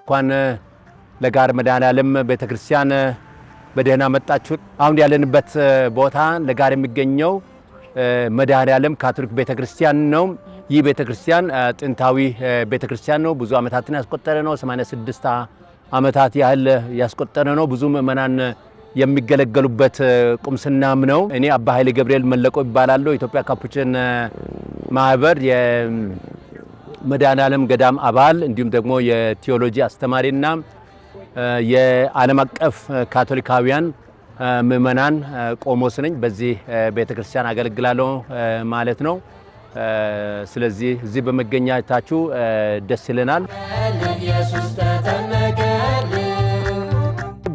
እንኳን ለጋር መድኃኔዓለም ቤተክርስቲያን በደህና መጣችሁ። አሁን ያለንበት ቦታ ለጋር የሚገኘው መድኃኔዓለም ካቶሊክ ቤተክርስቲያን ነው። ይህ ቤተክርስቲያን ጥንታዊ ቤተክርስቲያን ነው። ብዙ ዓመታትን ያስቆጠረ ነው። 86 ዓመታት ያህል ያስቆጠረ ነው። ብዙ ምእመናን የሚገለገሉበት ቁምስናም ነው። እኔ አባ ኃይሌ ገብርኤል መለቆ ይባላለሁ። ኢትዮጵያ ካፑችን ማህበር የመድኃኔዓለም ገዳም አባል እንዲሁም ደግሞ የቴዎሎጂ አስተማሪና የዓለም አቀፍ ካቶሊካውያን ምእመናን ቆሞስ ነኝ። በዚህ ቤተክርስቲያን አገለግላለሁ ማለት ነው። ስለዚህ እዚህ በመገኘታችሁ ደስ ይለናል።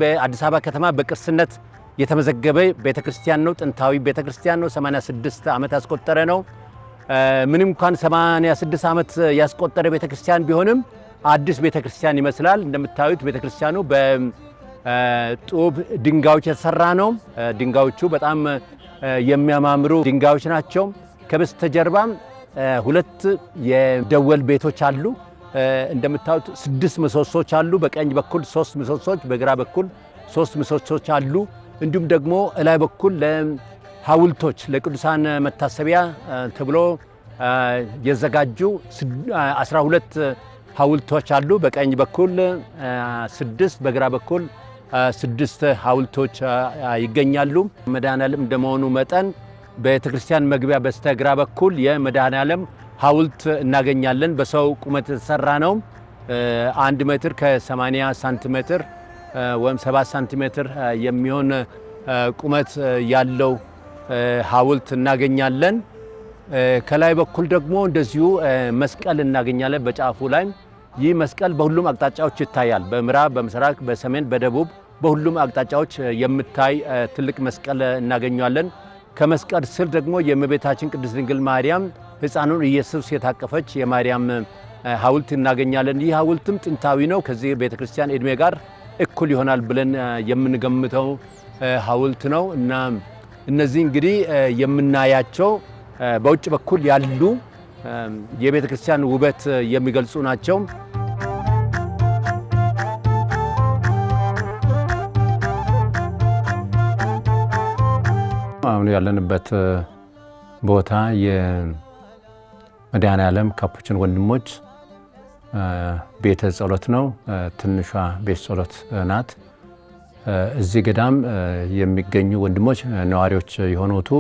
በአዲስ አበባ ከተማ በቅርስነት የተመዘገበ ቤተክርስቲያን ነው። ጥንታዊ ቤተክርስቲያን ነው። 86 ዓመት ያስቆጠረ ነው። ምንም እንኳን 86 ዓመት ያስቆጠረ ቤተክርስቲያን ቢሆንም አዲስ ቤተክርስቲያን ይመስላል። እንደምታዩት ቤተክርስቲያኑ በጡብ ድንጋዮች የተሰራ ነው። ድንጋዮቹ በጣም የሚያማምሩ ድንጋዮች ናቸው። ከበስተጀርባም 2 የደወል ቤቶች አሉ። እንደምታዩት 6 ምሰሶች አሉ። በቀኝ በኩል 3 ምሰሶች፣ በግራ በኩል 3 ምሰሶች አሉ። እንዲሁም ደግሞ እላይ በኩል ለሐውልቶች ለቅዱሳን መታሰቢያ ተብሎ የዘጋጁ 12 ሐውልቶች አሉ። በቀኝ በኩል 6 በግራ በኩል 6 ሐውልቶች ይገኛሉ። መድኃኔዓለም እንደመሆኑ መጠን ቤተክርስቲያን መግቢያ በስተግራ በኩል የመድኃኔዓለም ሐውልት እናገኛለን። በሰው ቁመት የተሰራ ነው። 1 ሜትር ከ80 ሳንቲሜትር ወይም 7 ሳንቲሜትር የሚሆን ቁመት ያለው ሐውልት እናገኛለን። ከላይ በኩል ደግሞ እንደዚሁ መስቀል እናገኛለን በጫፉ ላይ። ይህ መስቀል በሁሉም አቅጣጫዎች ይታያል። በምዕራብ፣ በምስራቅ፣ በሰሜን፣ በደቡብ በሁሉም አቅጣጫዎች የሚታይ ትልቅ መስቀል እናገኛለን። ከመስቀል ስር ደግሞ የእመቤታችን ቅድስት ድንግል ማርያም ሕፃኑን ኢየሱስ የታቀፈች የማርያም ሐውልት እናገኛለን። ይህ ሐውልትም ጥንታዊ ነው። ከዚህ ቤተክርስቲያን ዕድሜ ጋር እኩል ይሆናል ብለን የምንገምተው ሐውልት ነው እና እነዚህ እንግዲህ የምናያቸው በውጭ በኩል ያሉ የቤተክርስቲያን ውበት የሚገልጹ ናቸው። አሁን ያለንበት ቦታ የመድኃኔዓለም ካፑችን ወንድሞች ቤተ ጸሎት ነው። ትንሿ ቤተ ጸሎት ናት። እዚህ ገዳም የሚገኙ ወንድሞች ነዋሪዎች የሆኑቱ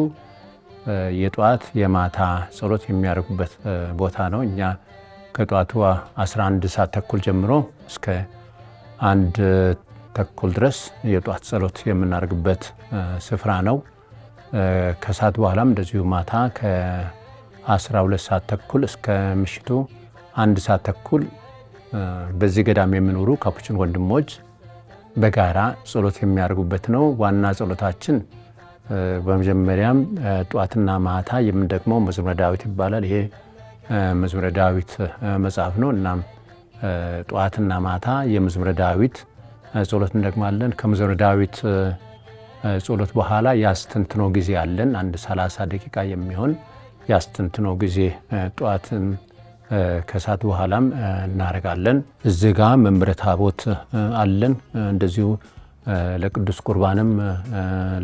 የጧት የማታ ጸሎት የሚያደርጉበት ቦታ ነው። እኛ ከጧቱ 11 ሰዓት ተኩል ጀምሮ እስከ 1 ተኩል ድረስ የጧት ጸሎት የምናደርግበት ስፍራ ነው። ከሰዓት በኋላም እንደዚሁ ማታ ከ12 ሰዓት ተኩል እስከ ምሽቱ 1 ሰዓት ተኩል በዚህ ገዳም የሚኖሩ ካፑችን ወንድሞች በጋራ ጸሎት የሚያደርጉበት ነው። ዋና ጸሎታችን በመጀመሪያም ጧትና ማታ የምንደግመው መዝሙረ ዳዊት ይባላል። ይሄ መዝሙረ ዳዊት መጽሐፍ ነው። እናም ጧትና ማታ የመዝሙረ ዳዊት ጸሎት እንደግማለን። ከመዝሙረ ዳዊት ጸሎት በኋላ ያስተንትኖ ጊዜ አለን። አንድ 30 ደቂቃ የሚሆን ያስተንትኖ ጊዜ ጧትን ከሰዓት በኋላም እናደርጋለን። እዚህ ጋር መንበረ ታቦት አለን። እንደዚሁ ለቅዱስ ቁርባንም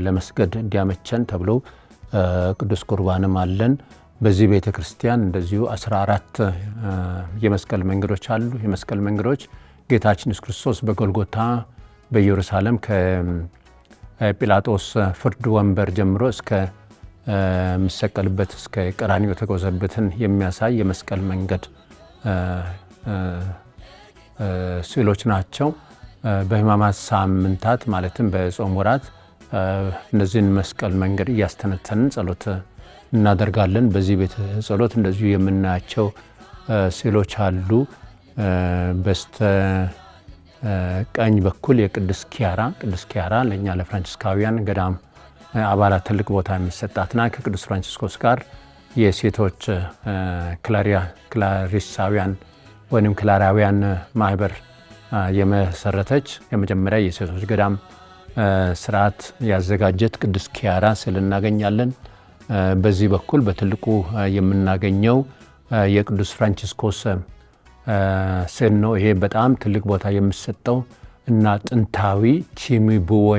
ለመስገድ እንዲያመቸን ተብሎ ቅዱስ ቁርባንም አለን። በዚህ ቤተ ክርስቲያን እንደዚሁ 14 የመስቀል መንገዶች አሉ። የመስቀል መንገዶች ጌታችን ኢየሱስ ክርስቶስ በጎልጎታ በኢየሩሳሌም ከጲላጦስ ፍርድ ወንበር ጀምሮ እስከ የሚሰቀልበት እስከ ቀራንዮ የተጓዘበትን የሚያሳይ የመስቀል መንገድ ስዕሎች ናቸው። በሕማማት ሳምንታት ማለትም በጾም ወራት እነዚህን መስቀል መንገድ እያስተነተንን ጸሎት እናደርጋለን። በዚህ ቤተ ጸሎት እንደዚሁ የምናያቸው ስዕሎች አሉ። በስተ ቀኝ በኩል የቅድስት ኪያራ ለእኛ ለፍራንቺስካውያን ገዳም አባላት ትልቅ ቦታ የሚሰጣትና ከቅዱስ ፍራንቺስኮስ ጋር የሴቶች ክላሪሳውያን ወይም ክላራውያን ማህበር የመሰረተች የመጀመሪያ የሴቶች ገዳም ስርዓት ያዘጋጀት ቅድስት ኪያራ ስዕል እናገኛለን። በዚህ በኩል በትልቁ የምናገኘው የቅዱስ ፍራንቺስኮስ ስዕል ነው። ይሄ በጣም ትልቅ ቦታ የሚሰጠው እና ጥንታዊ ቺሚቡዌ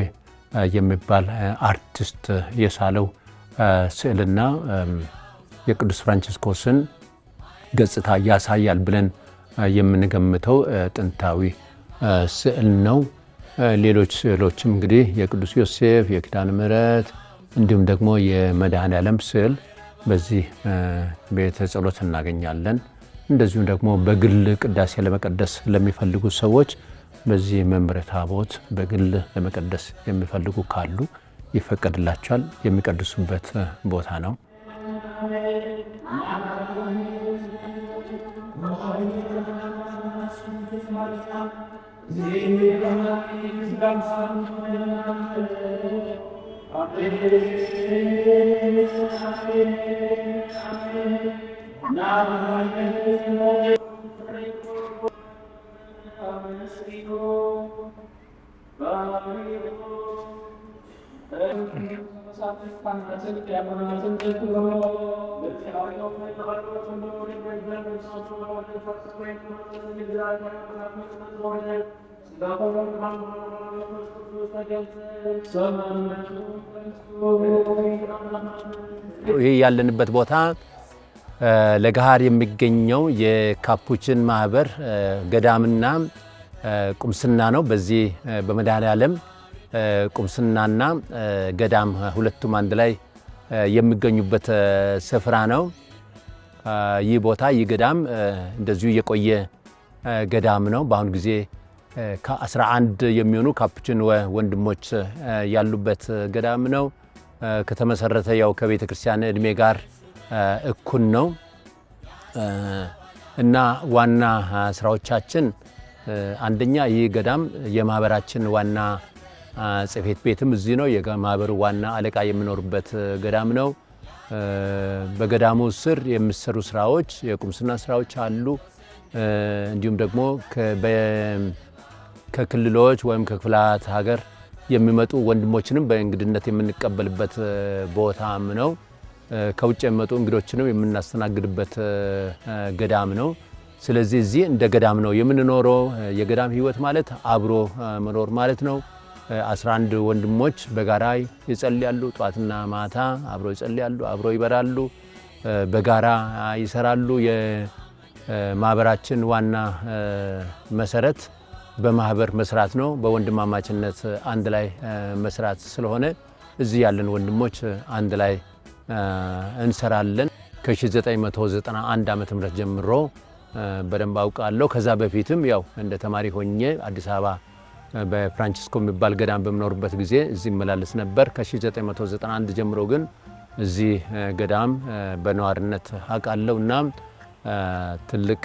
የሚባል አርቲስት የሳለው ስዕልና የቅዱስ ፍራንቺስኮስን ገጽታ ያሳያል ብለን የምንገምተው ጥንታዊ ስዕል ነው። ሌሎች ስዕሎችም እንግዲህ የቅዱስ ዮሴፍ፣ የኪዳነ ምሕረት እንዲሁም ደግሞ የመድኃኔዓለም ስዕል በዚህ ቤተ ጸሎት እናገኛለን። እንደዚሁም ደግሞ በግል ቅዳሴ ለመቀደስ ለሚፈልጉ ሰዎች በዚህ መንበረ ታቦት በግል ለመቀደስ የሚፈልጉ ካሉ ይፈቀድላቸዋል። የሚቀድሱበት ቦታ ነው። ይህ ያለንበት ቦታ ለገሃር የሚገኘው የካፑችን ማህበር ገዳምና ቁምስና ነው። በዚህ በመድኃኔዓለም ቁምስናና ገዳም ሁለቱም አንድ ላይ የሚገኙበት ስፍራ ነው። ይህ ቦታ ይህ ገዳም እንደዚሁ የቆየ ገዳም ነው። በአሁኑ ጊዜ ከ11 የሚሆኑ ካፑችን ወንድሞች ያሉበት ገዳም ነው። ከተመሰረተ ያው ከቤተ ክርስቲያን እድሜ ጋር እኩል ነው እና ዋና ስራዎቻችን አንደኛ ይህ ገዳም የማህበራችን ዋና ጽሕፈት ቤትም እዚህ ነው። የማህበሩ ዋና አለቃ የሚኖርበት ገዳም ነው። በገዳሙ ስር የሚሰሩ ስራዎች የቁምስና ስራዎች አሉ። እንዲሁም ደግሞ ከክልሎች ወይም ከክፍላት ሀገር የሚመጡ ወንድሞችንም በእንግድነት የምንቀበልበት ቦታም ነው። ከውጭ የሚመጡ እንግዶችንም የምናስተናግድበት ገዳም ነው። ስለዚህ እዚህ እንደ ገዳም ነው የምንኖረው። የገዳም ህይወት ማለት አብሮ መኖር ማለት ነው። 11 ወንድሞች በጋራ ይጸልያሉ። ጧትና ማታ አብሮ ይጸልያሉ፣ አብሮ ይበራሉ፣ በጋራ ይሰራሉ። የማህበራችን ዋና መሰረት በማህበር መስራት ነው። በወንድማማችነት አንድ ላይ መስራት ስለሆነ እዚህ ያለን ወንድሞች አንድ ላይ እንሰራለን። ከ1991 ዓ.ም ጀምሮ በደንብ አውቃለሁ። ከዛ በፊትም ያው እንደ ተማሪ ሆኜ አዲስ አበባ በፍራንቺስኮ የሚባል ገዳም በምኖርበት ጊዜ እዚህ መላለስ ነበር። ከ1991 ጀምሮ ግን እዚህ ገዳም በነዋሪነት አውቃለሁ እና ትልቅ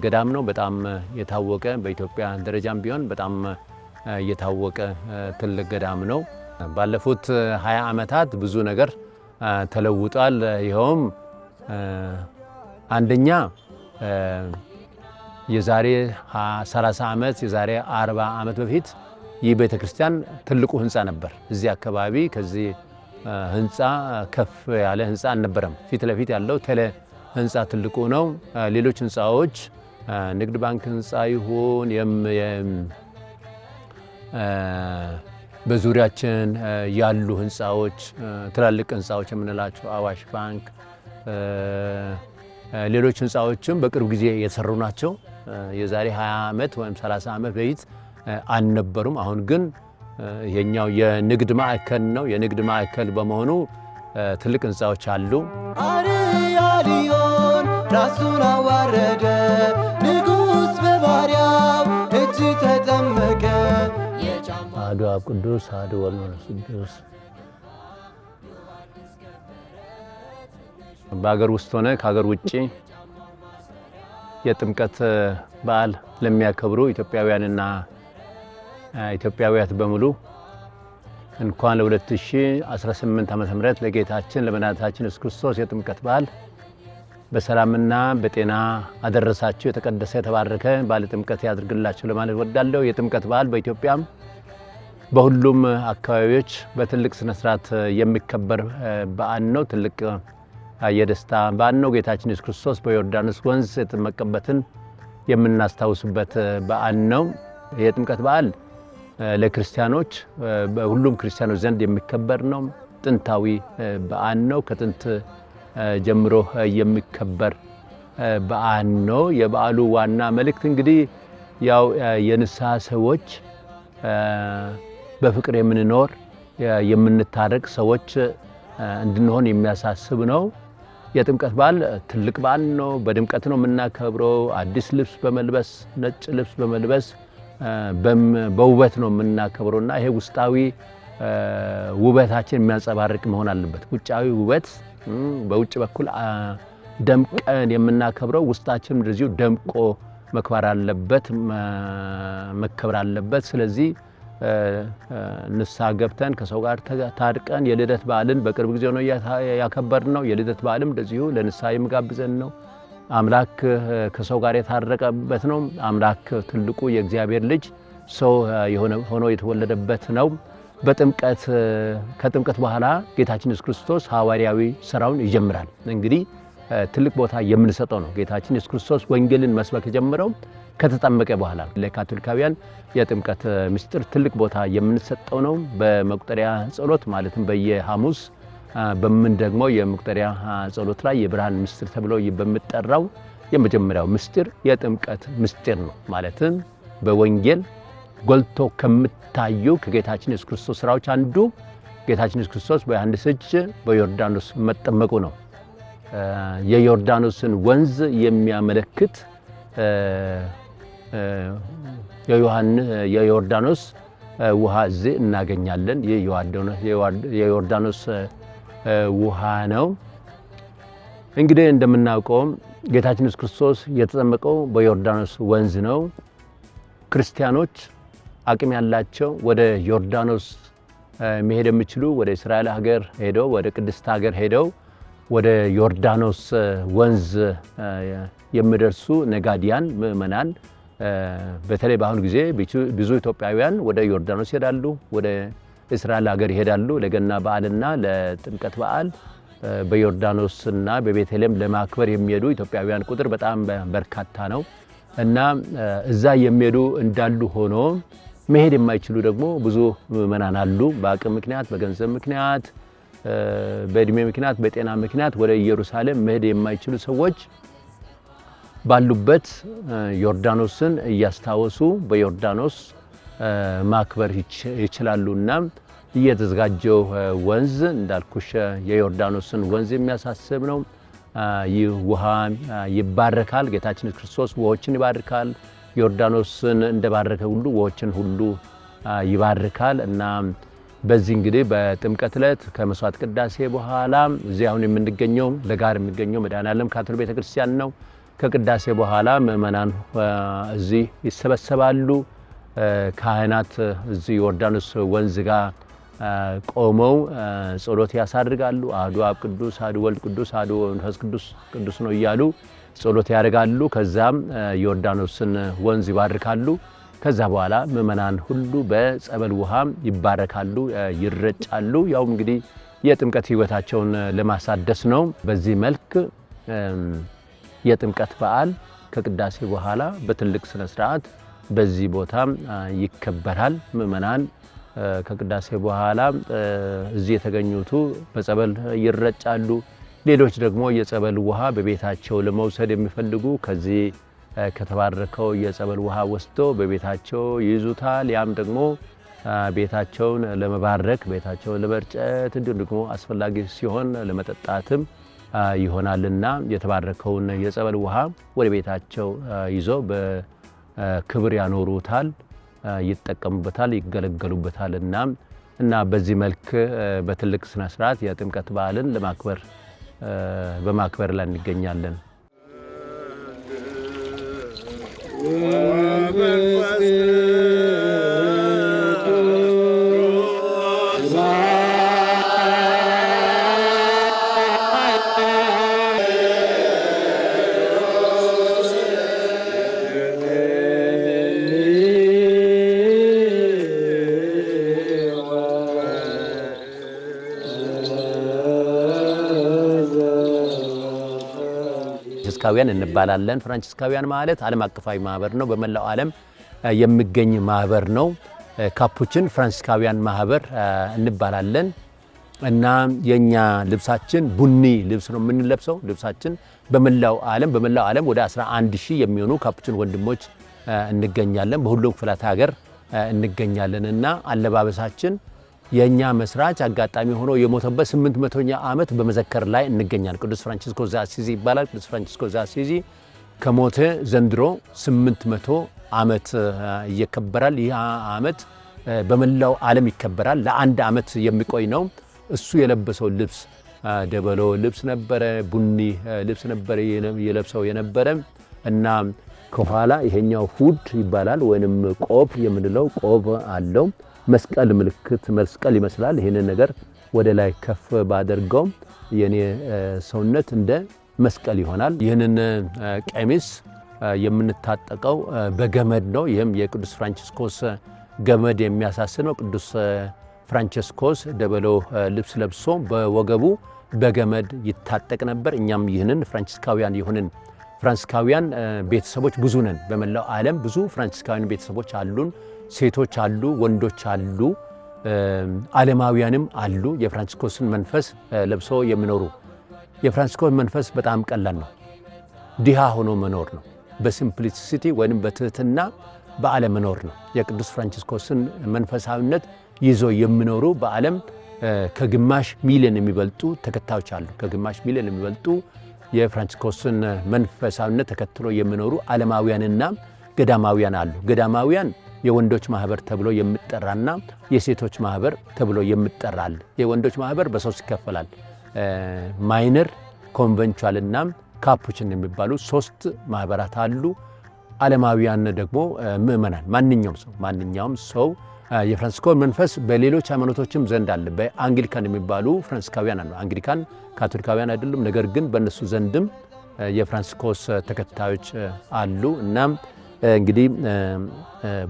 ገዳም ነው። በጣም የታወቀ በኢትዮጵያ ደረጃም ቢሆን በጣም የታወቀ ትልቅ ገዳም ነው። ባለፉት 20 ዓመታት ብዙ ነገር ተለውጧል። ይኸውም አንደኛ የዛሬ 30 ዓመት የዛሬ 40 ዓመት በፊት ይህ ቤተክርስቲያን ትልቁ ህንፃ ነበር። እዚህ አካባቢ ከዚህ ህንፃ ከፍ ያለ ህንፃ አልነበረም። ፊት ለፊት ያለው ቴሌ ህንፃ ትልቁ ነው። ሌሎች ህንፃዎች ንግድ ባንክ ህንፃ ይሁን በዙሪያችን ያሉ ህንፃዎች ትላልቅ ህንፃዎች የምንላቸው አዋሽ ባንክ፣ ሌሎች ህንፃዎችም በቅርብ ጊዜ የተሰሩ ናቸው። የዛሬ 20 ዓመት ወይም 30 ዓመት በፊት አልነበሩም። አሁን ግን የኛው የንግድ ማዕከል ነው። የንግድ ማዕከል በመሆኑ ትልቅ ህንፃዎች አሉ። አርያ ሊሆን ራሱን አዋረደ፣ ንጉሥ በባሪያው እጅ ተጠመቀ። አሐዱ አብ ቅዱስ አሐዱ ወልድ መንፈስ ቅዱስ። በሀገር ውስጥ ሆነ ከሀገር ውጭ የጥምቀት በዓል ለሚያከብሩ ኢትዮጵያውያንና ኢትዮጵያውያት በሙሉ እንኳን ለ2018 ዓ.ም ለጌታችን ለመድኃኒታችን ኢየሱስ ክርስቶስ የጥምቀት በዓል በሰላምና በጤና አደረሳችሁ። የተቀደሰ የተባረከ በዓለ ጥምቀት ያድርግላችሁ ለማለት ወዳለሁ። የጥምቀት በዓል በኢትዮጵያም በሁሉም አካባቢዎች በትልቅ ስነ ስርዓት የሚከበር በዓል ነው። ትልቅ የደስታ በዓል ነው። ጌታችን ኢየሱስ ክርስቶስ በዮርዳኖስ ወንዝ የተጠመቀበትን የምናስታውስበት በዓል ነው። የጥምቀት በዓል ለክርስቲያኖች በሁሉም ክርስቲያኖች ዘንድ የሚከበር ነው። ጥንታዊ በዓል ነው። ከጥንት ጀምሮ የሚከበር በዓል ነው። የበዓሉ ዋና መልእክት እንግዲህ ያው የንስሐ ሰዎች በፍቅር የምንኖር የምንታረቅ ሰዎች እንድንሆን የሚያሳስብ ነው። የጥምቀት በዓል ትልቅ በዓል ነው። በድምቀት ነው የምናከብረው። አዲስ ልብስ በመልበስ ነጭ ልብስ በመልበስ በውበት ነው የምናከብረውና ይሄ ውስጣዊ ውበታችን የሚያንጸባርቅ መሆን አለበት። ውጫዊ ውበት በውጭ በኩል ደምቀን የምናከብረው ውስጣችን እንደዚሁ ደምቆ መከበር አለበት። ስለዚህ ንስሐ ገብተን ከሰው ጋር ታርቀን የልደት በዓልን በቅርብ ጊዜ ነው ያከበርነው። የልደት በዓልም እንደዚሁ ለንስሐ የሚጋብዘን ነው። አምላክ ከሰው ጋር የታረቀበት ነው። አምላክ ትልቁ የእግዚአብሔር ልጅ ሰው ሆኖ የተወለደበት ነው። ከጥምቀት በኋላ ጌታችን ኢየሱስ ክርስቶስ ሐዋርያዊ ስራውን ይጀምራል። እንግዲህ ትልቅ ቦታ የምንሰጠው ነው። ጌታችን ኢየሱስ ክርስቶስ ወንጌልን መስበክ የጀመረው ከተጠመቀ በኋላ። ለካቶሊካውያን የጥምቀት ምስጢር ትልቅ ቦታ የምንሰጠው ነው። በመቁጠሪያ ጸሎት ማለትም በየሐሙስ በምንደግመው የመቁጠሪያ ጸሎት ላይ የብርሃን ምስጢር ተብሎ በሚጠራው የመጀመሪያው ምስጢር የጥምቀት ምስጢር ነው። ማለትም በወንጌል ጎልቶ ከምታዩ ከጌታችን ኢየሱስ ክርስቶስ ስራዎች አንዱ ጌታችን ኢየሱስ ክርስቶስ በዮሐንስ እጅ በዮርዳኖስ መጠመቁ ነው። የዮርዳኖስን ወንዝ የሚያመለክት የዮርዳኖስ ውሃ እዚህ እናገኛለን። ይህ የዮርዳኖስ ውሃ ነው። እንግዲህ እንደምናውቀው ጌታችን ኢየሱስ ክርስቶስ የተጠመቀው በዮርዳኖስ ወንዝ ነው። ክርስቲያኖች አቅም ያላቸው ወደ ዮርዳኖስ መሄድ የሚችሉ ወደ እስራኤል ሀገር ሄደው ወደ ቅድስት ሀገር ሄደው ወደ ዮርዳኖስ ወንዝ የሚደርሱ ነጋዲያን ምእመናን በተለይ በአሁኑ ጊዜ ብዙ ኢትዮጵያውያን ወደ ዮርዳኖስ ይሄዳሉ፣ ወደ እስራኤል ሀገር ይሄዳሉ። ለገና በዓልና ለጥምቀት በዓል በዮርዳኖስና በቤተልሔም ለማክበር የሚሄዱ ኢትዮጵያውያን ቁጥር በጣም በርካታ ነው እና እዛ የሚሄዱ እንዳሉ ሆኖ መሄድ የማይችሉ ደግሞ ብዙ ምእመናን አሉ። በአቅም ምክንያት፣ በገንዘብ ምክንያት፣ በእድሜ ምክንያት፣ በጤና ምክንያት ወደ ኢየሩሳሌም መሄድ የማይችሉ ሰዎች ባሉበት ዮርዳኖስን እያስታወሱ በዮርዳኖስ ማክበር ይችላሉና እየተዘጋጀው ወንዝ እንዳልኩሽ የዮርዳኖስን ወንዝ የሚያሳስብ ነው። ይህ ውሃ ይባረካል። ጌታችን ክርስቶስ ውሃዎችን ይባርካል። ዮርዳኖስን እንደባረከ ሁሉ ውሃዎችን ሁሉ ይባርካል እና በዚህ እንግዲህ በጥምቀት ዕለት ከመስዋዕት ቅዳሴ በኋላ እዚህ አሁን የምንገኘው ለጋር የሚገኘው መድኃኔዓለም ካቶሊክ ቤተክርስቲያን ነው። ከቅዳሴ በኋላ ምእመናን እዚህ ይሰበሰባሉ። ካህናት እዚህ ዮርዳኖስ ወንዝ ጋር ቆመው ጸሎት ያሳርጋሉ። አሐዱ አብ ቅዱስ፣ አሐዱ ወልድ ቅዱስ፣ አሐዱ መንፈስ ቅዱስ ነው እያሉ ጸሎት ያደርጋሉ። ከዛም ዮርዳኖስን ወንዝ ይባርካሉ። ከዛ በኋላ ምእመናን ሁሉ በጸበል ውሃ ይባረካሉ፣ ይረጫሉ። ያው እንግዲህ የጥምቀት ሕይወታቸውን ለማሳደስ ነው። በዚህ መልክ የጥምቀት በዓል ከቅዳሴ በኋላ በትልቅ ስነ ስርዓት በዚህ ቦታ ይከበራል። ምእመናን ከቅዳሴ በኋላ እዚህ የተገኙቱ በጸበል ይረጫሉ። ሌሎች ደግሞ የጸበል ውሃ በቤታቸው ለመውሰድ የሚፈልጉ ከዚህ ከተባረከው የጸበል ውሃ ወስዶ በቤታቸው ይይዙታል። ያም ደግሞ ቤታቸውን ለመባረክ፣ ቤታቸውን ለመርጨት እንዲሁም ደግሞ አስፈላጊ ሲሆን ለመጠጣትም ይሆናልና የተባረከውን የጸበል ውሃ ወደ ቤታቸው ይዞ በክብር ያኖሩታል፣ ይጠቀሙበታል፣ ይገለገሉበታል እና በዚህ መልክ በትልቅ ስነ ስርዓት የጥምቀት በዓልን በማክበር ላይ እንገኛለን። ፍራንቺስካውያን እንባላለን። ፍራንቺስካውያን ማለት ዓለም አቀፋዊ ማህበር ነው። በመላው ዓለም የሚገኝ ማህበር ነው። ካፑችን ፍራንቺስካውያን ማህበር እንባላለን እና የኛ ልብሳችን ቡኒ ልብስ ነው የምንለብሰው። ልብሳችን በመላው ዓለም ወደ 11000 የሚሆኑ ካፑችን ወንድሞች እንገኛለን። በሁሉም ክፍላት ሀገር እንገኛለን እና አለባበሳችን የኛ መስራች አጋጣሚ ሆኖ የሞተበት 800ኛ ዓመት በመዘከር ላይ እንገኛለን። ቅዱስ ፍራንቺስኮስ ዘአሲዚ ይባላል። ቅዱስ ፍራንቺስኮስ ዘአሲዚ ከሞተ ዘንድሮ 800 ዓመት ይከበራል። ይህ ዓመት በመላው ዓለም ይከበራል። ለአንድ ዓመት የሚቆይ ነው። እሱ የለበሰው ልብስ ደበሎ ልብስ ነበረ፣ ቡኒ ልብስ ነበረ የለብሰው የነበረ እና ከኋላ ይሄኛው ሁድ ይባላል ወይንም ቆብ የምንለው ቆብ አለው። መስቀል ምልክት መስቀል ይመስላል። ይሄንን ነገር ወደ ላይ ከፍ ባደርገው የኔ ሰውነት እንደ መስቀል ይሆናል። ይህንን ቀሚስ የምንታጠቀው በገመድ ነው። ይህም የቅዱስ ፍራንቺስኮስ ገመድ የሚያሳስር ነው። ቅዱስ ፍራንቺስኮስ ደበሎ ልብስ ለብሶ በወገቡ በገመድ ይታጠቅ ነበር። እኛም ይህንን ፍራንቺስካውያን ቤተሰቦች ብዙ ነን። በመላው ዓለም ብዙ ፍራንቺስካውያን ቤተሰቦች አሉን። ሴቶች አሉ፣ ወንዶች አሉ፣ ዓለማውያንም አሉ። የፍራንቺስኮስን መንፈስ ለብሶ የሚኖሩ የፍራንቺስኮስ መንፈስ በጣም ቀላል ነው። ድሃ ሆኖ መኖር ነው። በሲምፕሊሲቲ ወይም በትህትና በዓለም መኖር ነው። የቅዱስ ፍራንቺስኮስን መንፈሳዊነት ይዞ የሚኖሩ በዓለም ከግማሽ ሚሊዮን የሚበልጡ ተከታዮች አሉ። ከግማሽ ሚሊዮን የሚበልጡ የፍራንቺስኮስን መንፈሳዊነት ተከትሎ የሚኖሩ ዓለማውያንና ገዳማውያን አሉ። ገዳማውያን የወንዶች ማህበር ተብሎ የሚጠራና የሴቶች ማህበር ተብሎ የሚጠራ አለ። የወንዶች ማህበር በሶስት ይከፈላል። ማይነር፣ ኮንቨንቹዋል እና ካፑችን የሚባሉ 3 ማህበራት አሉ። ዓለማውያን ደግሞ ምእመናን ማንኛውም ሰው የፍራንቺስኮስ መንፈስ በሌሎች ሃይማኖቶችም ዘንድ አለ። በአንግሊካን የሚባሉ ፍራንቺስካውያን አሉ። አንግሊካን ካቶሊካውያን አይደሉም፣ ነገር ግን በእነሱ ዘንድም የፍራንቺስኮስ ተከታዮች አሉ እና እንግዲህ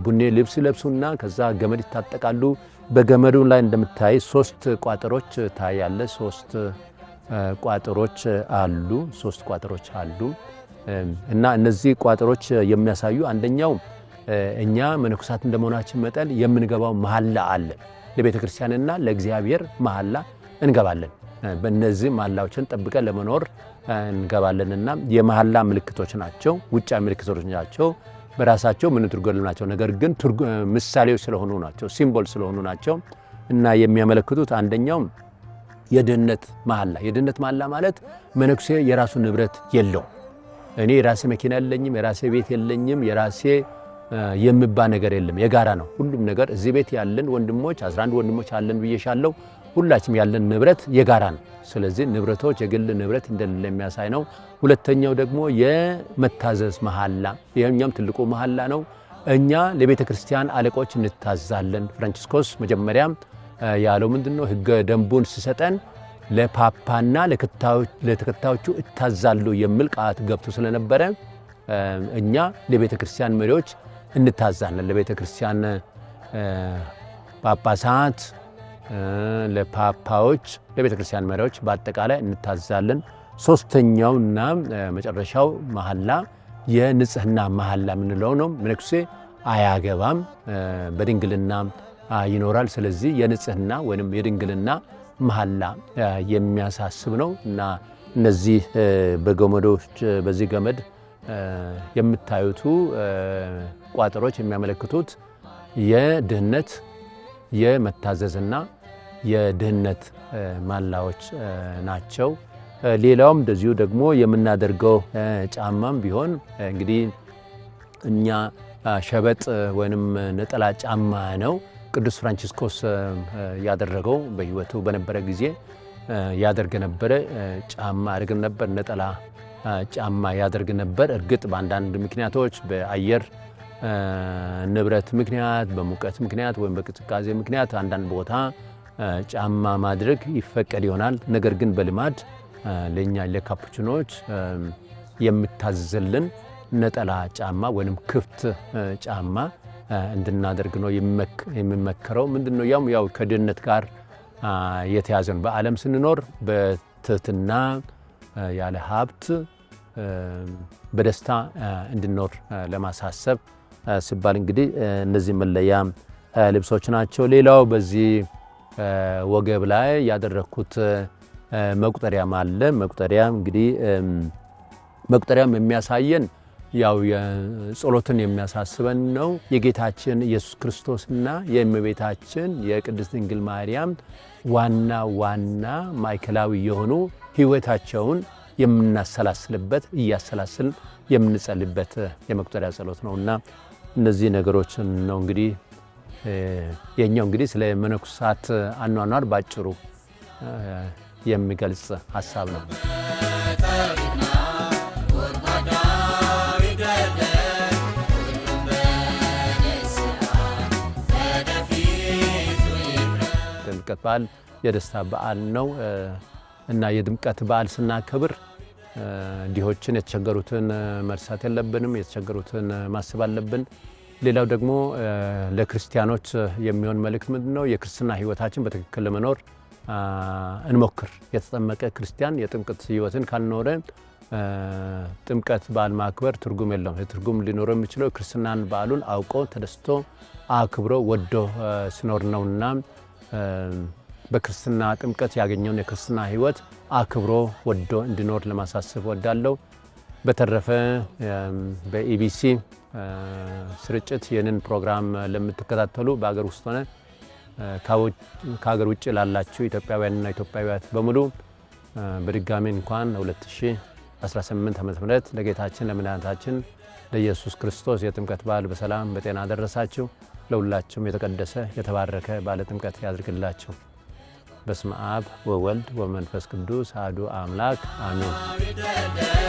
ቡኒ ልብስ ይለብሱና ከዛ ገመድ ይታጠቃሉ። በገመዱ ላይ እንደምታይ 3 ቋጠሮች ታያለ። 3 ቋጠሮች አሉ እና እነዚህ ቋጠሮች የሚያሳዩ አንደኛው እኛ መነኮሳት እንደመሆናችን መጠን የምንገባው መሐላ አለ። ለቤተ ክርስቲያንና ለእግዚአብሔር መሐላ እንገባለን። በእነዚህ መሐላዎችን ጠብቀን ለመኖር እንገባለንና የመሐላ ምልክቶች ናቸው። ውጫዊ ምልክቶች ናቸው። በራሳቸው ምን ትርጉም ናቸው፣ ነገር ግን ምሳሌዎች ስለሆኑ ናቸው፣ ሲምቦል ስለሆኑ ናቸው እና የሚያመለክቱት አንደኛው የድህነት መሐላ ማለት መነኩሴ የራሱ ንብረት የለው። እኔ የራሴ መኪና የለኝም፣ የራሴ ቤት የለኝም፣ የራሴ የሚባል ነገር የለም፣ የጋራ ነው ሁሉም ነገር። እዚህ ቤት ያለን ወንድሞች 11 ወንድሞች አለን ብዬሻለሁ። ሁላችንም ያለን ንብረት የጋራ ነው። ስለዚህ ንብረቶች የግል ንብረት እንደሌለ የሚያሳይ ነው። ሁለተኛው ደግሞ የመታዘዝ መሐላ፣ ይሄኛውም ትልቁ መሐላ ነው። እኛ ለቤተ ክርስቲያን አለቆች እንታዛለን። ፍራንቺስኮስ መጀመሪያ ያለው ምንድነው? ሕገ ደንቡን ሲሰጠን ለፓፓና ለተከታዮቹ እታዛሉ የሚል ቃል ገብቶ ስለነበረ እኛ ለቤተ ክርስቲያን መሪዎች እንታዛለን። ለቤተ ክርስቲያን ጳጳሳት፣ ለፓፓዎች፣ ለቤተ ክርስቲያን መሪዎች በአጠቃላይ እንታዛለን። ሶስተኛውና መጨረሻው መሐላ የንጽህና መሐላ የምንለው ነው። መነኩሴ አያገባም፣ በድንግልና ይኖራል። ስለዚህ የንጽህና ወይም የድንግልና መሐላ የሚያሳስብ ነው እና እነዚህ በዚህ ገመድ የምታዩቱ ቋጠሮች የሚያመለክቱት የድህነት የመታዘዝና የድህነት መሐላዎች ናቸው። ሌላውም እንደዚሁ ደግሞ የምናደርገው ጫማም ቢሆን እንግዲህ እኛ ሸበጥ ወይንም ነጠላ ጫማ ነው። ቅዱስ ፍራንቺስኮስ ያደረገው በሕይወቱ በነበረ ጊዜ ያደርግ ነበረ። ጫማ ያደርግ ነበር፣ ነጠላ ጫማ ያደርግ ነበር። እርግጥ በአንዳንድ ምክንያቶች በአየር ንብረት ምክንያት፣ በሙቀት ምክንያት ወይም በቅዝቃዜ ምክንያት አንዳንድ ቦታ ጫማ ማድረግ ይፈቀድ ይሆናል። ነገር ግን በልማድ ለኛ ለካፑችኖች የምታዘልን ነጠላ ጫማ ወይም ክፍት ጫማ እንድናደርግ ነው የሚመከረው። ምንድነው? ያው ከድህነት ጋር የተያዘ ነው። በዓለም ስንኖር በትህትና ያለ ሀብት በደስታ እንድንኖር ለማሳሰብ ሲባል እንግዲህ እነዚህ መለያ ልብሶች ናቸው። ሌላው በዚህ ወገብ ላይ ያደረኩት መቁጠሪያም አለ። መቁጠሪያም እንግዲህ መቁጠሪያም የሚያሳየን ያው የጸሎትን የሚያሳስበን ነው። የጌታችን ኢየሱስ ክርስቶስና የእመቤታችን የቅድስት ድንግል ማርያም ዋና ማዕከላዊ የሆኑ ሕይወታቸውን የምናሰላስልበት እያሰላስልን የምንጸልይበት የመቁጠሪያ ጸሎት ነውና እነዚህ ነገሮች ነው እንግዲህ የኛው እንግዲህ ስለ መነኩሳት አኗኗር ባጭሩ የሚገልጽ ሐሳብ ነው። የጥምቀት በዓል የደስታ በዓል ነው እና የጥምቀት በዓል ስናከብር ድሆችን የተቸገሩትን መርሳት የለብንም። የተቸገሩትን ማሰብ አለብን። ሌላው ደግሞ ለክርስቲያኖች የሚሆን መልእክት ምንድነው? የክርስትና ሕይወታችን በትክክል ለመኖር እንሞክር። የተጠመቀ ክርስቲያን የጥምቀት ሕይወትን ካልኖረ ጥምቀት በዓል ማክበር ትርጉም የለውም። ትርጉም ሊኖረው የሚችለው ክርስትናን በዓሉን አውቆ ተደስቶ አክብሮ ወዶ ሲኖር ነውና በክርስትና ጥምቀት ያገኘውን የክርስትና ሕይወት አክብሮ ወዶ እንዲኖር ለማሳሰብ ወዳለው። በተረፈ በኢቢሲ ስርጭት ይህንን ፕሮግራም ለምትከታተሉ በአገር ውስጥ ሆነ ከሀገር ውጭ ላላችሁ ኢትዮጵያውያንና ኢትዮጵያውያት በሙሉ በድጋሚ እንኳን 2018 ዓ.ም ለጌታችን ለመድኃኒታችን ለኢየሱስ ክርስቶስ የጥምቀት በዓል በሰላም በጤና አደረሳችሁ። ለሁላችሁም የተቀደሰ የተባረከ በዓለ ጥምቀት ያድርግላችሁ። በስመ አብ ወወልድ ወመንፈስ ቅዱስ አሐዱ አምላክ አሜን።